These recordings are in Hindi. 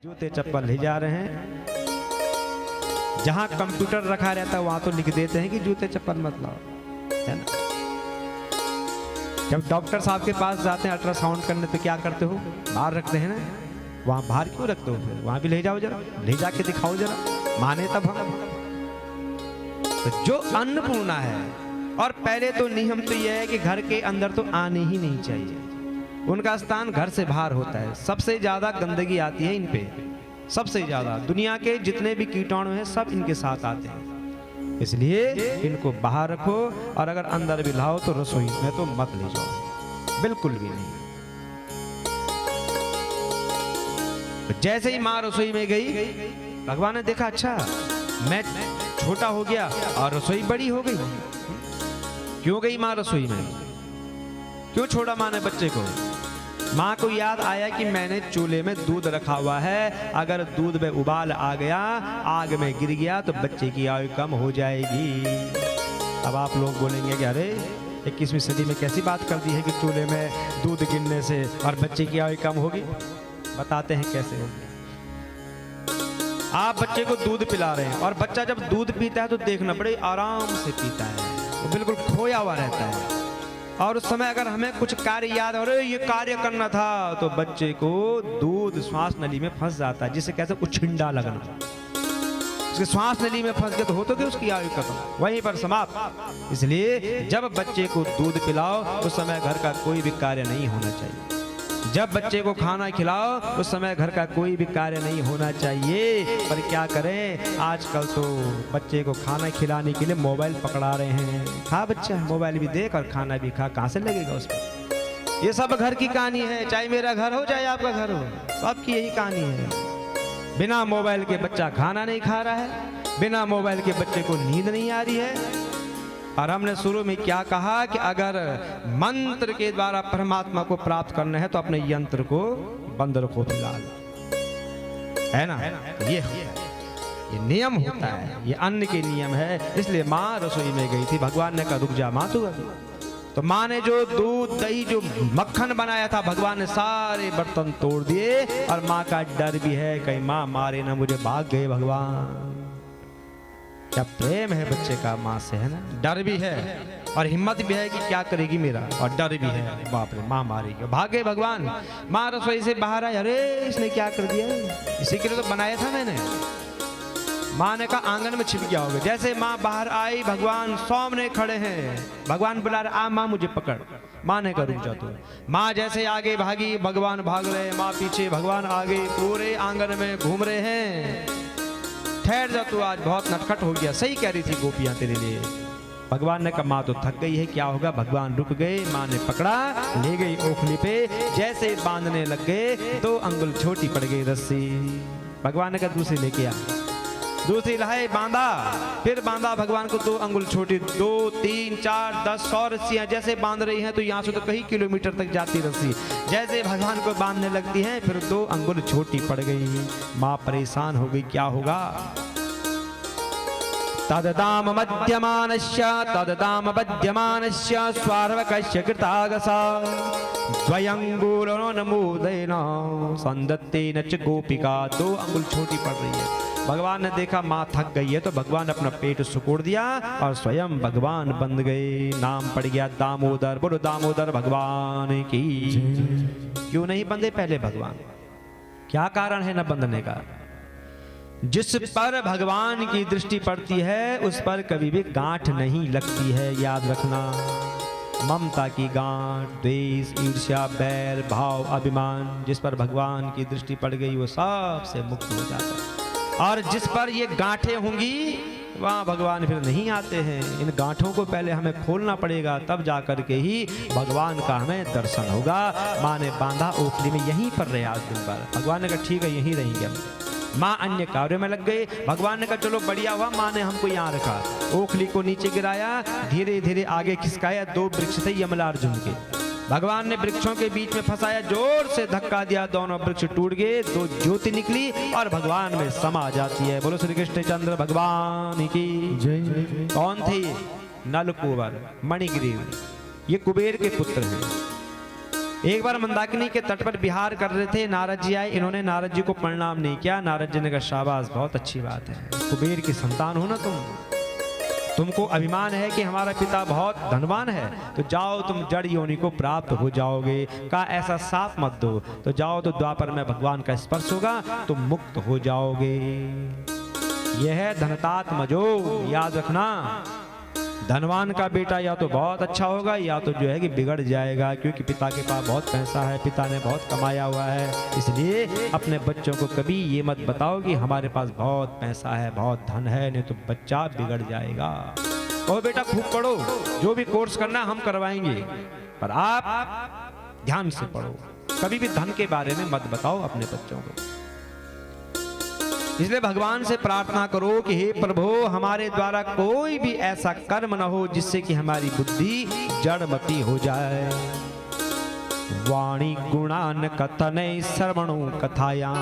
जूते चप्पल ले जा रहे हैं। जहां कंप्यूटर रखा रहता है वहां तो लिख देते हैं कि जूते चप्पल मत लाओ, है ना। जब डॉक्टर साहब के पास जाते हैं अल्ट्रासाउंड करने तो क्या करते हो, बाहर रखते हैं ना। वहां बाहर क्यों रखते हो, फिर वहां भी ले जाओ, जरा ले जाके दिखाओ, जरा माने तब हम। तो जो अन्नपूर्णा है, और पहले तो नियम तो यह है कि घर के अंदर तो आने ही नहीं चाहिए, उनका स्थान घर से बाहर होता है। सबसे ज्यादा गंदगी आती है इन पे, सबसे ज्यादा दुनिया के जितने भी कीटाणु हैं सब इनके साथ आते हैं, इसलिए इनको बाहर रखो। और अगर अंदर भी लाओ तो रसोई में तो मत ले जाओ, बिल्कुल भी नहीं। तो जैसे ही माँ रसोई में गई, भगवान ने देखा अच्छा मैं छोटा हो गया और रसोई बड़ी हो गई। क्यों गई माँ रसोई में, क्यों छोड़ा माँ ने बच्चे को। माँ को याद आया कि मैंने चूल्हे में दूध रखा हुआ है, अगर दूध में उबाल आ गया, आग में गिर गया तो बच्चे की आयु कम हो जाएगी। अब आप लोग बोलेंगे कि अरे 21वीं सदी में कैसी बात कर दी है कि चूल्हे में दूध गिरने से और बच्चे की आयु कम होगी। बताते हैं कैसे होगी। आप बच्चे को दूध पिला रहे हैं, और बच्चा जब दूध पीता है तो देखना बड़े आराम से पीता है, वो बिल्कुल खोया हुआ रहता है। और उस समय अगर हमें कुछ कार्य याद हो रहे ये कार्य करना था, तो बच्चे को दूध श्वास नली में फंस जाता है, जिसे कहते हैं उछिंडा लगना। उसके श्वास नली में फंस गया तो हो तो क्या उसकी आयु खत्म, वहीं पर समाप्त। इसलिए जब बच्चे को दूध पिलाओ उस समय घर का कोई भी कार्य नहीं होना चाहिए। जब बच्चे को खाना खिलाओ उस समय घर का कोई भी कार्य नहीं होना चाहिए। पर क्या करें, आजकल तो बच्चे को खाना खिलाने के लिए मोबाइल पकड़ा रहे हैं। खा बच्चा, मोबाइल भी देख और खाना भी खा, कहाँ से लगेगा उसको। ये सब घर की कहानी है, चाहे मेरा घर हो चाहे आपका घर हो, सबकी यही कहानी है। बिना मोबाइल के बच्चा खाना नहीं खा रहा है, बिना मोबाइल के बच्चे को नींद नहीं आ रही है। और हमने शुरू में क्या कहा कि अगर मंत्र के द्वारा परमात्मा को प्राप्त करना है तो अपने यंत्र को बंद रखो फिलहाल, है ना। ये नियम होता है, ये अन्न के नियम है। इसलिए माँ रसोई में गई थी, भगवान ने कहा रुक जा माँ तू अभी। तो माँ ने जो दूध दही जो मक्खन बनाया था, भगवान ने सारे बर्तन तोड़ दिए। और माँ का डर भी है कहीं माँ मारे ना मुझे, भाग गए भगवान। क्या प्रेम है बच्चे का माँ से, है ना। डर भी है और हिम्मत भी है कि क्या करेगी मेरा, और डर भी है बाप रे माँ मारेगी। भागे भगवान। माँ रसोई से बाहर आई, अरे इसने क्या कर दिया, इसी के लिए तो बनाया था मैंने। माँ ने कहा आंगन में छिप गया होगा। जैसे माँ बाहर आई, भगवान सामने खड़े हैं। भगवान बुला रहे, आ माँ मुझे पकड़। माँ ने कहा रुक जा तू। माँ जैसे आगे भागी, भगवान भाग रहे, माँ पीछे, भगवान आगे, पूरे आंगन में घूम रहे हैं। ठहर जा तू, आज बहुत नटखट हो गया। सही कह रही थी गोपियां तेरे लिए। भगवान ने कहा माँ तो थक गई है, क्या होगा। भगवान रुक गए, माँ ने पकड़ा, ले गई ओखली पे। जैसे बांधने लग गए 2 अंगुल छोटी पड़ गई रस्सी। भगवान ने कहा दूसरी लेके आ। दूसरी लाए, बांधा, फिर बांधा भगवान को 2 अंगुल छोटी, 2 3 4 10 100 रस्सियां जैसे बांध रही हैं तो यहाँ से तो कई किलोमीटर तक जाती रस्सी। जैसे भगवान को बांधने लगती हैं फिर 2 अंगुल छोटी पड़ गई। माँ परेशान हो गई, क्या होगा। तददाम मध्यमानस्य तददाम बध्यमानस्य स्वार्वकस्य कृतागसा द्वयंगुलो नमोदयेन संदत्तेन च गोपिका। 2 अंगुल छोटी पड़ रही है। भगवान ने देखा माँ थक गई है तो भगवान अपना पेट सुकोड़ दिया और स्वयं भगवान बंध गए। नाम पड़ गया दामोदर। बोलो दामोदर भगवान की। क्यों नहीं बंधे पहले भगवान, क्या कारण है न बंधने का। जिस पर भगवान की दृष्टि पड़ती है उस पर कभी भी गांठ नहीं लगती है, याद रखना। ममता की गांठ, द्वेष, ईर्ष्या, बैर, भाव, अभिमान, जिस पर भगवान की दृष्टि पड़ गई वो सबसे मुक्त हो जाता है। और जिस पर ये गांठें होंगी वहां भगवान फिर नहीं आते हैं। इन गांठों को पहले हमें खोलना पड़ेगा, तब जाकर के ही भगवान का हमें दर्शन होगा। माँ ने बांधा ओखली में, यहीं पर रहे आज दिन भर। भगवान ने कहा ठीक है यहीं रहेंगे हम। माँ अन्य कार्य में लग गए। भगवान ने कहा चलो बढ़िया हुआ माँ ने हमको यहाँ रखा। ओखली को नीचे गिराया, धीरे धीरे आगे खिसकाया। 2 वृक्ष थे यमलार्जुन के। भगवान ने वृक्षों के बीच में फंसाया, जोर से धक्का दिया, दोनों वृक्ष टूट गए। 2 ज्योति निकली और भगवान में समा जाती है। बोलो श्री कृष्ण चंद्र भगवान की जय। कौन थे ये? नल कुंवर, मणिग्रीव, ये कुबेर के पुत्र हैं। एक बार मंदाकिनी के तट पर विहार कर रहे थे, नारद जी आए, इन्होंने नारद जी को प्रणाम नहीं किया। नारद जी ने कहा शाबाश, बहुत अच्छी बात है, कुबेर की संतान हो ना तुमको अभिमान है कि हमारा पिता बहुत धनवान है, तो जाओ तुम जड़ योनि को प्राप्त हो जाओगे। कहा ऐसा साफ मत दो, तो जाओ तो द्वापर में भगवान का स्पर्श होगा, तुम मुक्त हो जाओगे। यह है धनतात्मजो, याद रखना। धनवान का बेटा या तो बहुत अच्छा होगा या तो जो है कि बिगड़ जाएगा, क्योंकि पिता के पास बहुत पैसा है, पिता ने बहुत कमाया हुआ है। इसलिए अपने बच्चों को कभी ये मत बताओ कि हमारे पास बहुत पैसा है, बहुत धन है, नहीं तो बच्चा बिगड़ जाएगा। कहो बेटा खूब पढ़ो, जो भी कोर्स करना हम करवाएंगे, पर आप ध्यान से पढ़ो, कभी भी धन के बारे में मत बताओ अपने बच्चों को। इसलिए भगवान से प्रार्थना करो कि हे प्रभु, हमारे द्वारा कोई भी ऐसा कर्म न हो जिससे कि हमारी बुद्धि जड़मती हो जाए। वाणी गुणान कथने श्रवणो कथायां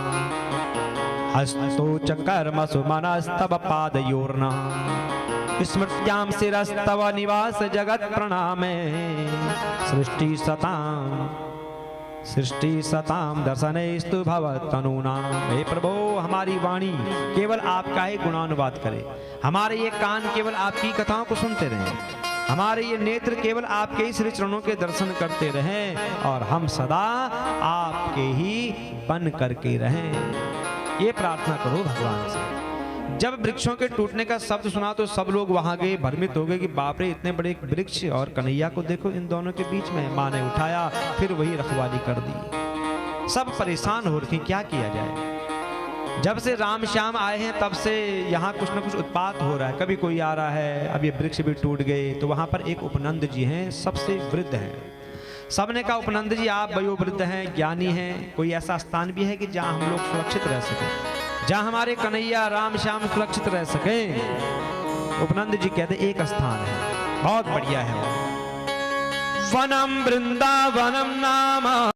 हस्तो च कर्मसु मनस्तव पादयोर्न स्मृत्यां शिरस्तव निवास जगत प्रणामे सृष्टि सताम दर्शनेस्तु भवतनूनाम। हे प्रभु, हमारी वाणी केवल आपका ही गुणानुवाद करे, हमारे ये कान केवल आपकी कथाओं को सुनते रहें, हमारे ये नेत्र केवल आपके ही श्री चरणों के दर्शन करते रहें, और हम सदा आपके ही बन करके रहें। ये प्रार्थना करो भगवान से। जब वृक्षों के टूटने का शब्द सुना तो सब लोग वहां गए, भ्रमित हो गए कि बाप रे, इतने बड़े वृक्ष और कन्हैया को देखो इन दोनों के बीच में। माँ ने उठाया, फिर वही रखवाली कर दी। सब परेशान हो रखे, क्या किया जाए। जब से राम श्याम आए हैं तब से यहाँ कुछ न कुछ उत्पात हो रहा है, कभी कोई आ रहा है, अब ये वृक्ष भी टूट गए। तो वहां पर एक उपनंद जी हैं, सबसे वृद्ध हैं। सबने कहा उपनंद जी आप वयोवृद्ध हैं, ज्ञानी हैं, कोई ऐसा स्थान भी है कि जहाँ हम लोग सुरक्षित रह सकें, जहां हमारे कन्हैया राम श्याम सुरक्षित रह सके। उपनंद जी कहते एक स्थान है, बहुत बढ़िया है वो। वनम वृंदावनम नाम